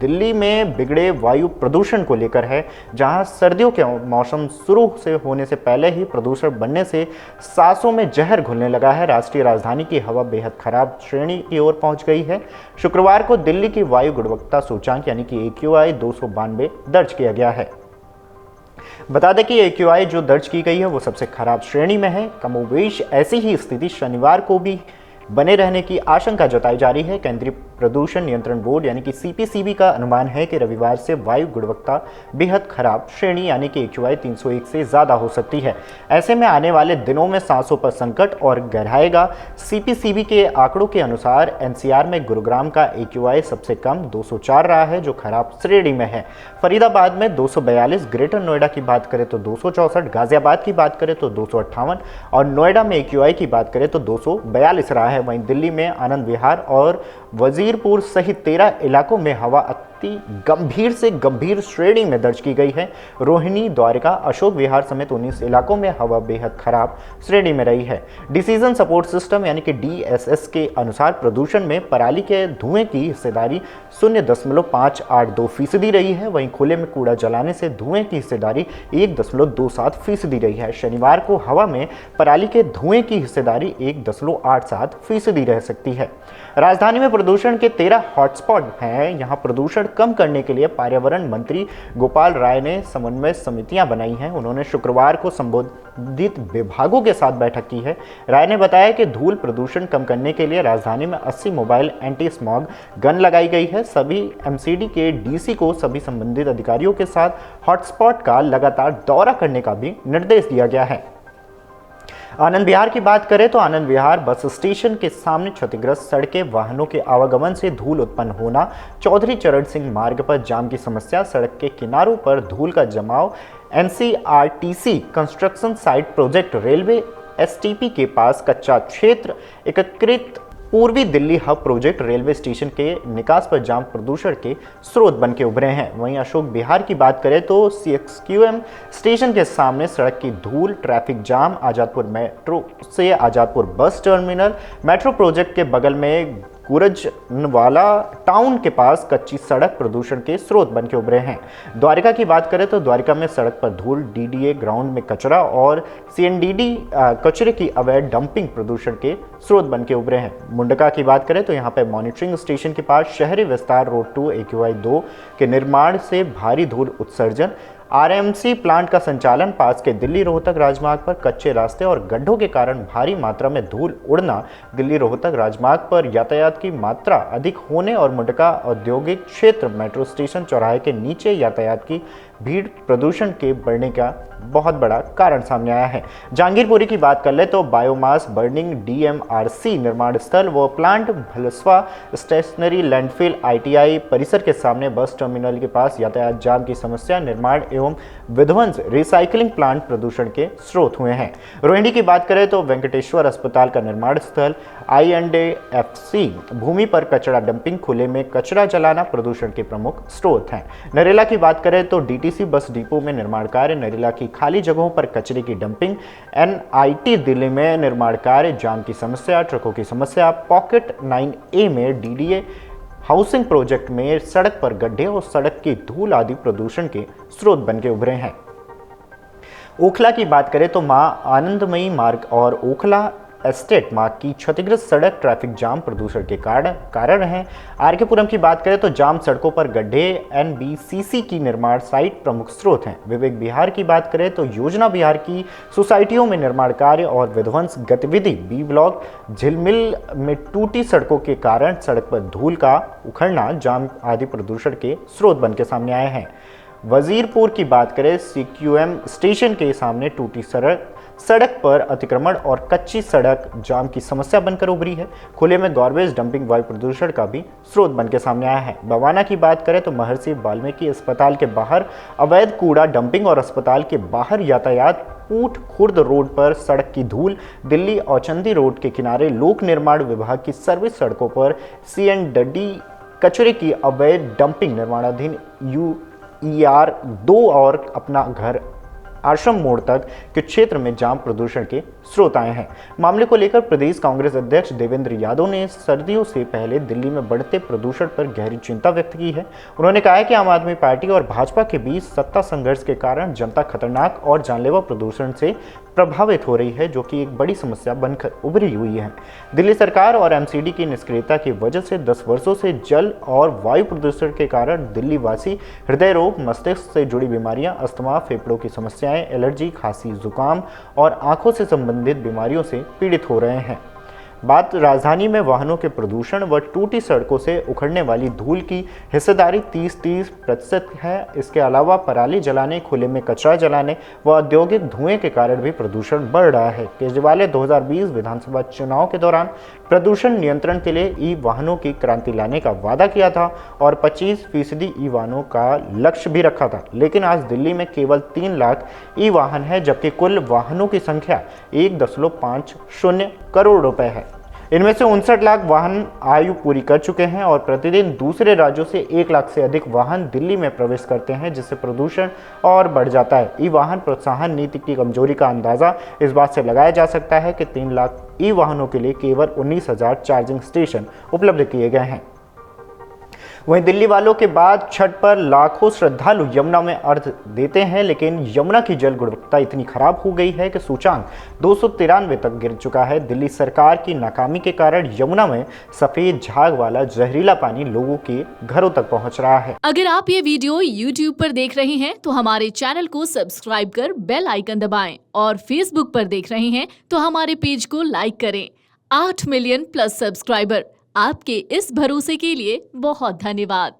दिल्ली में बिगड़े वायु प्रदूषण को लेकर है, जहां सर्दियों के मौसम शुरू से होने से पहले ही प्रदूषण बढ़ने से सांसों में जहर घुलने लगा है। राष्ट्रीय राजधानी की हवा बेहद खराब श्रेणी की ओर पहुंच गई है। शुक्रवार को दिल्ली की वायु गुणवत्ता सूचांक यानी कि AQI 292 दर्ज किया गया है। बता दें कि AQI जो दर्ज की गई है वो सबसे खराब श्रेणी में है। कमोबेश ऐसी ही स्थिति शनिवार को भी बने रहने की आशंका जताई जा रही है। केंद्रीय प्रदूषण नियंत्रण बोर्ड यानी कि CPCB का अनुमान है कि रविवार से वायु गुणवत्ता बेहद खराब श्रेणी यानी कि AQI 301 से ज़्यादा हो सकती है। ऐसे में आने वाले दिनों में सांसों पर संकट और गहराएगा। CPCB के आंकड़ों के अनुसार NCR में गुरुग्राम का AQI सबसे कम 204 रहा है, जो खराब श्रेणी में है। फरीदाबाद में 242, ग्रेटर नोएडा की बात करें तो 264, गाजियाबाद की बात करें तो 258 और नोएडा में AQI की बात करें तो 242 रहा है। वहीं दिल्ली में आनंद विहार और वजीरपुर सहित 13 इलाकों में हवा अति गंभीर से गंभीर श्रेणी में दर्ज की गई है। रोहिणी, द्वारका, अशोक विहार समेत 19 इलाकों में हवा बेहद खराब श्रेणी में रही है। डिसीजन सपोर्ट सिस्टम यानी कि DSS के अनुसार प्रदूषण में पराली के धुएं की हिस्सेदारी 0.582% रही है। वहीं खुले में कूड़ा जलाने से धुएं की हिस्सेदारी 1.27% रही है। शनिवार को हवा में पराली के धुएं की हिस्सेदारी 1.87% रह सकती है। राजधानी में प्रदूषण के 13 हॉटस्पॉट हैं। यहां प्रदूषण कम करने के लिए पर्यावरण मंत्री गोपाल राय ने समन्वय समितियां बनाई हैं। उन्होंने शुक्रवार को संबंधित विभागों के साथ बैठक की है। राय ने बताया कि धूल प्रदूषण कम करने के लिए राजधानी में 80 मोबाइल एंटी स्मॉग गन लगाई गई है। सभी MCD के DC को सभी संबंधित अधिकारियों के साथ हॉटस्पॉट का लगातार दौरा करने का भी निर्देश दिया गया है। आनंद विहार की बात करें तो आनंद विहार बस स्टेशन के सामने क्षतिग्रस्त सड़कें, वाहनों के आवागमन से धूल उत्पन्न होना, चौधरी चरण सिंह मार्ग पर जाम की समस्या, सड़क के किनारों पर धूल का जमाव, NCRTC construction site project, railway STP के पास कच्चा क्षेत्र, एकीकृत पूर्वी Delhi hub project, railway station के निकास पर जाम प्रदूषण के स्रोत बन के उभरे हैं। वहीं अशोक विहार की बात करें तो CXQM स्टेशन के सामने सड़क की धूल, ट्रैफिक जाम, आजादपुर मेट्रो से Azadpur bus terminal, metro project के बगल में गुरजनवाला टाउन के पास कच्ची सड़क प्रदूषण के स्रोत बन के उभरे हैं। द्वारका की बात करें तो द्वारका में सड़क पर धूल, DDA ग्राउंड में कचरा और CNDD कचरे की अवैध डंपिंग प्रदूषण के स्रोत बन के उभरे हैं। मुंडका की बात करें तो यहाँ पे मॉनिटरिंग स्टेशन के पास शहरी विस्तार रोड 2 AQI 2 के निर्माण से भारी धूल उत्सर्जन, RMC प्लांट का संचालन, पास के दिल्ली रोहतक राजमार्ग पर कच्चे रास्ते और गड्ढों के कारण भारी मात्रा में धूल उड़ना, दिल्ली रोहतक राजमार्ग पर यातायात की मात्रा अधिक होने और मुंडका औद्योगिक क्षेत्र मेट्रो स्टेशन चौराहे के नीचे यातायात की भीड़ प्रदूषण के बढ़ने का बहुत बड़ा कारण सामने आया है। जहांगीरपुरी की बात कर ले तो बायोमास बर्निंग DMRC निर्माण स्थल व plant Bhalswa stationary landfill ITI परिसर के सामने बस टर्मिनल के पास यातायात जाम की समस्या, निर्माण एवं विध्वंस रिसाइकलिंग प्लांट प्रदूषण के स्रोत हुए हैं। रोहिणी की बात करें तो वेंकटेश्वर अस्पताल का निर्माण स्थल INDFC भूमि पर कचरा डंपिंग, खुले में कचरा जलाना प्रदूषण के प्रमुख स्रोत हैं। नरेला की बात करें तो DTC बस डिपो में निर्माण कार्य, नरेला की खाली जगहों पर कचरे की डंपिंग, NIT दिल्ली में निर्माण कार्य, जाम की समस्या, ट्रकों की समस्या, पॉकेट 9A में DDA हाउसिंग प्रोजेक्ट में सड़क पर गड्ढे और सड़क की धूल आदि प्रदूषण के स्रोत बन के उभरे हैं। ओखला की बात करें तो मां आनंदमयी मार्ग और ओखला एस्टेट मार्ग की क्षतिग्रस्त सड़क ट्रैफिक जाम प्रदूषण के कारण है। RK पुरम की बात करें तो जाम सड़कों पर गड्ढे, NBCC की निर्माण साइट प्रमुख स्रोत हैं। विवेक विहार की बात करें तो योजना विहार की सोसाइटियों में निर्माण कार्य और विध्वंस गतिविधि, B ब्लॉक झिलमिल में टूटी सड़कों के कारण सड़क पर धूल का उखड़ना, जाम आदि प्रदूषण के स्रोत बन के सामने आए हैं। वजीरपुर की बात करें CQM स्टेशन के सामने टूटी सड़क पर अतिक्रमण और कच्ची सड़क जाम की समस्या बनकर उभरी है। खुले में गार्बेज डंपिंग वायु प्रदूषण का भी स्रोत बनकर सामने आया है। बवाना की बात करें तो महर्षि वाल्मीकि अस्पताल के बाहर अवैध कूड़ा डंपिंग और अस्पताल के बाहर यातायात, पूट खुर्द रोड पर सड़क की धूल, दिल्ली औचंदी रोड के किनारे लोक निर्माण विभाग की सर्विस सड़कों पर CNDD कचरे की अवैध डंपिंग, निर्माणाधीन UER 2 और अपना घर आश्रम मोड़ तक के क्षेत्र में जाम प्रदूषण के स्रोत आए हैं। मामले को लेकर प्रदेश कांग्रेस अध्यक्ष देवेंद्र यादव ने सर्दियों से पहले दिल्ली में बढ़ते प्रदूषण पर गहरी चिंता व्यक्त की है। उन्होंने कहा है कि आम आदमी पार्टी और भाजपा के बीच सत्ता संघर्ष के कारण जनता खतरनाक और जानलेवा प्रदूषण से प्रभावित हो रही है, जो कि एक बड़ी समस्या बनकर उभरी हुई है। दिल्ली सरकार और एमसीडी की निष्क्रियता की वजह से 10 वर्षों से जल और वायु प्रदूषण के कारण दिल्ली वासी हृदय रोग, मस्तिष्क से जुड़ी बीमारियां, अस्थमा, फेफड़ों की समस्याएं, एलर्जी, खांसी, जुकाम और आंखों से संबंधित बीमारियों से पीड़ित हो रहे हैं। बात राजधानी में वाहनों के प्रदूषण व टूटी सड़कों से उखड़ने वाली धूल की हिस्सेदारी 30% है। इसके अलावा पराली जलाने, खुले में कचरा जलाने व औद्योगिक धुएं के कारण भी प्रदूषण बढ़ रहा है। केजरीवाल ने 2020 विधानसभा चुनाव के दौरान प्रदूषण नियंत्रण के लिए ई वाहनों की क्रांति लाने का वादा किया था और 25% ई वाहनों का लक्ष्य भी रखा था, लेकिन आज दिल्ली में केवल 3 लाख ई वाहन है, जबकि कुल वाहनों की संख्या 1.50 करोड़ रुपए है। इनमें से 59 लाख वाहन आयु पूरी कर चुके हैं और प्रतिदिन दूसरे राज्यों से 1 लाख से अधिक वाहन दिल्ली में प्रवेश करते हैं, जिससे प्रदूषण और बढ़ जाता है। ई वाहन प्रोत्साहन नीति की कमजोरी का अंदाजा इस बात से लगाया जा सकता है कि 3 लाख ई वाहनों के लिए केवल 19,000 चार्जिंग स्टेशन उपलब्ध किए गए हैं। वहीं दिल्ली वालों के बाद छठ पर लाखों श्रद्धालु यमुना में अर्घ्य देते हैं, लेकिन यमुना की जल गुणवत्ता इतनी खराब हो गई है कि सूचांक 293 तक गिर चुका है। दिल्ली सरकार की नाकामी के कारण यमुना में सफेद झाग वाला जहरीला पानी लोगों के घरों तक पहुंच रहा है। अगर आप ये वीडियो YouTube पर देख रहे हैं तो हमारे चैनल को सब्सक्राइब कर बेल आइकन दबाएं और Facebook पर देख रहे हैं तो हमारे पेज को लाइक करें। 8 मिलियन प्लस सब्सक्राइबर, आपके इस भरोसे के लिए बहुत धन्यवाद।